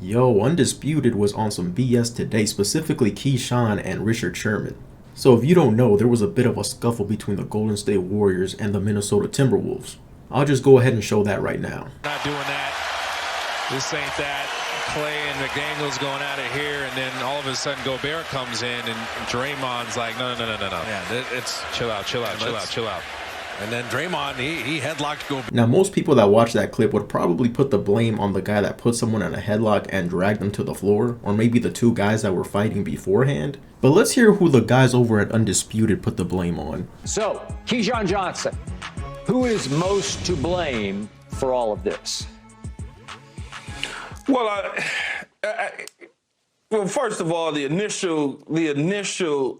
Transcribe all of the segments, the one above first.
Yo, Undisputed was on some BS today, specifically Keyshawn and Richard Sherman. So if you don't know, there was a bit of a scuffle between the Golden State Warriors and the Minnesota Timberwolves. I'll just go ahead and show that right now. Not doing that. This ain't that. Clay and McDaniels going out of here, and then all of a sudden Gobert comes in, and Draymond's like, no. Yeah, it's Chill out. And then Draymond, he headlocked Gobert. Now, most people that watch that clip would probably put the blame on the guy that put someone in a headlock and dragged them to the floor, or maybe the two guys that were fighting beforehand. But let's hear who the guys over at Undisputed put the blame on. So, Keyshawn Johnson, who is most to blame for all of this? Well, well, first of all, the initial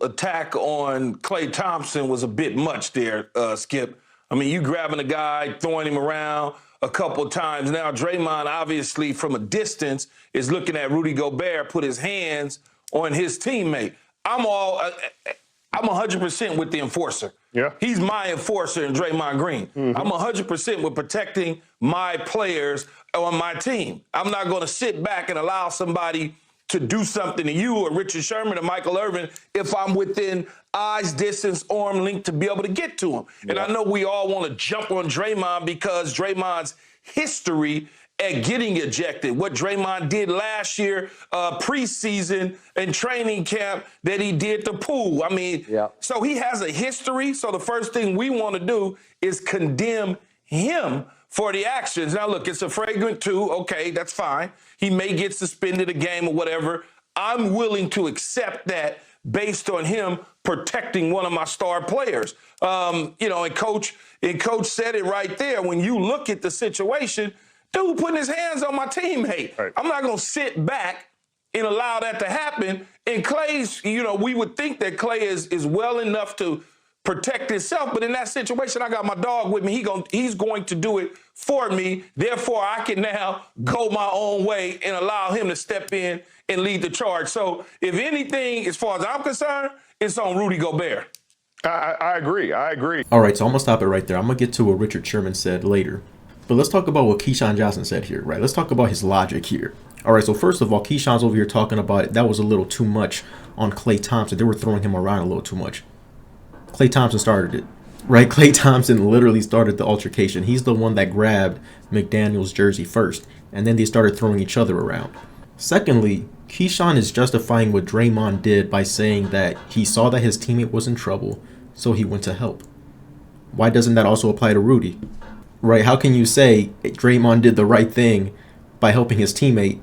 attack on Klay Thompson was a bit much there, Skip. I mean, you grabbing a guy, throwing him around a couple of times. Now, Draymond, obviously, from a distance, is looking at Rudy Gobert put his hands on his teammate. I'm 100% with the enforcer. Yeah. He's my enforcer in Draymond Green. Mm-hmm. I'm 100% with protecting my players on my team. I'm not going to sit back and allow somebody to do something to you or Richard Sherman or Michael Irvin if I'm within eyes distance, arm length to be able to get to him. Yeah. And I know we all want to jump on Draymond because Draymond's history at getting ejected, what Draymond did last year, preseason and training camp that he did to Poole. I mean, So he has a history. So the first thing we want to do is condemn him for the actions. Now, look, it's a flagrant 2. Okay, that's fine. He may get suspended a game or whatever. I'm willing to accept that based on him protecting one of my star players. And Coach said it right there. When you look at the situation, dude putting his hands on my teammate. Right. I'm not going to sit back and allow that to happen. And Clay's, we would think that Clay is well enough to protect himself, but in that situation, I got my dog with me. He's going to do it for me. Therefore, I can now go my own way and allow him to step in and lead the charge. So if anything, as far as I'm concerned, it's on Rudy Gobert. I agree. All right, so I'm going to stop it right there. I'm going to get to what Richard Sherman said later. But let's talk about what Keyshawn Johnson said here, right? Let's talk about his logic here. All right, so first of all, Keyshawn's over here talking about it. That was a little too much on Klay Thompson. They were throwing him around a little too much. Klay Thompson started it, right? Klay Thompson literally started the altercation. He's the one that grabbed McDaniel's jersey first, and then they started throwing each other around. Secondly, Keyshawn is justifying what Draymond did by saying that he saw that his teammate was in trouble, so he went to help. Why doesn't that also apply to Rudy? Right? How can you say Draymond did the right thing by helping his teammate,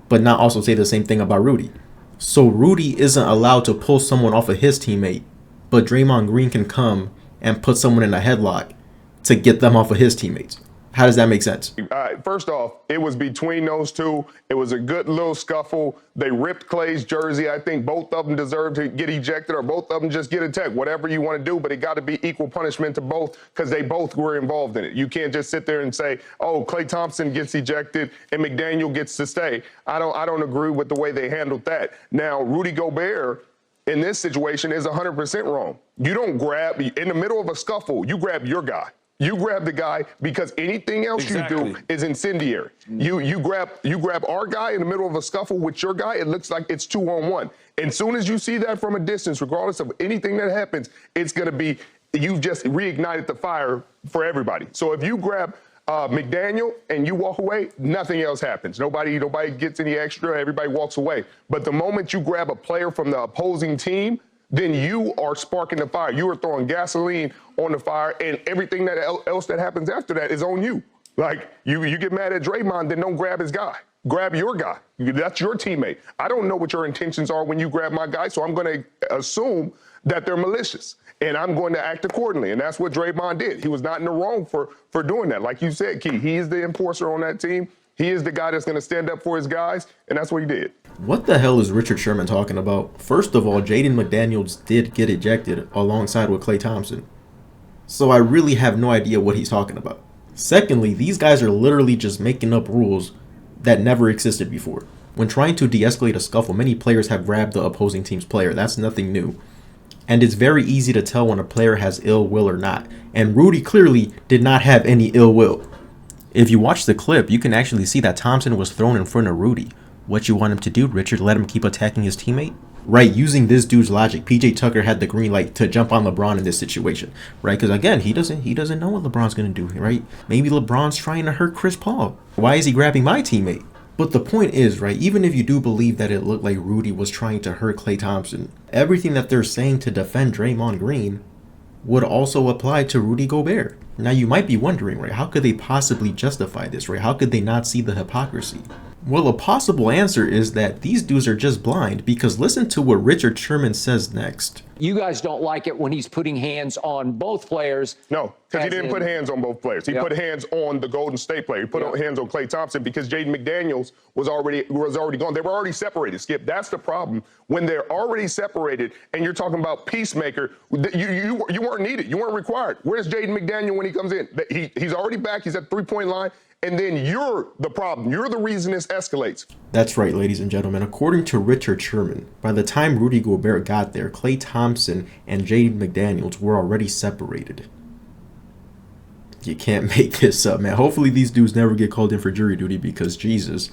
but not also say the same thing about Rudy? So Rudy isn't allowed to pull someone off of his teammate, but Draymond Green can come and put someone in a headlock to get them off of his teammates. How does that make sense? First off, it was between those two. It was a good little scuffle. They ripped Klay's jersey. I think both of them deserve to get ejected or both of them just get attacked, whatever you want to do, but it got to be equal punishment to both because they both were involved in it. You can't just sit there and say, oh, Klay Thompson gets ejected and McDaniel gets to stay. I don't agree with the way they handled that. Now, Rudy Gobert in this situation is 100% wrong. You don't grab, in the middle of a scuffle, you grab your guy. You grab the guy because anything else you do is incendiary. You grab our guy in the middle of a scuffle with your guy, it looks like it's 2-on-1. And soon as you see that from a distance, regardless of anything that happens, it's going to be, you've just reignited the fire for everybody. So if you grab McDaniel and you walk away, nothing else happens. Nobody gets any extra, everybody walks away. But the moment you grab a player from the opposing team, then you are sparking the fire. You are throwing gasoline on the fire, and everything else that happens after that is on you. Like, you get mad at Draymond, then don't grab his guy. Grab your guy. That's your teammate. I don't know what your intentions are when you grab my guy, so I'm going to assume that they're malicious, and I'm going to act accordingly, and that's what Draymond did. He was not in the wrong for doing that. Like you said, Key, he is the enforcer on that team. He is the guy that's going to stand up for his guys, and that's what he did. What the hell is Richard Sherman talking about? First of all, Jaden McDaniels did get ejected alongside with Klay Thompson. So I really have no idea what he's talking about. Secondly, these guys are literally just making up rules that never existed before. When trying to de-escalate a scuffle, many players have grabbed the opposing team's player. That's nothing new. And it's very easy to tell when a player has ill will or not. And Rudy clearly did not have any ill will. If you watch the clip, you can actually see that Thompson was thrown in front of Rudy. What you want him to do, Richard? Let him keep attacking his teammate? Right, using this dude's logic, PJ Tucker had the green light to jump on LeBron in this situation, right? Because again, he doesn't know what LeBron's gonna do, right? Maybe LeBron's trying to hurt Chris Paul. Why is he grabbing my teammate? But the point is, right, even if you do believe that it looked like Rudy was trying to hurt Klay Thompson, everything that they're saying to defend Draymond Green would also apply to Rudy Gobert. Now you might be wondering, right, how could they possibly justify this, right? How could they not see the hypocrisy? Well, a possible answer is that these dudes are just blind, because listen to what Richard Sherman says next. You guys don't like it when he's putting hands on both players. No, because he didn't put hands on both players. He put hands on the Golden State player. He put hands on Klay Thompson because Jaden McDaniels was already gone. They were already separated, Skip. That's the problem. When they're already separated and you're talking about peacemaker, you weren't needed. You weren't required. Where's Jaden McDaniel when he comes in? He's already back. He's at the 3-point line. And then you're the problem. You're the reason this escalates. That's right, ladies and gentlemen. According to Richard Sherman, by the time Rudy Gobert got there, Klay Thompson and Jaden McDaniels were already separated. You can't make this up, man. Hopefully these dudes never get called in for jury duty, because Jesus,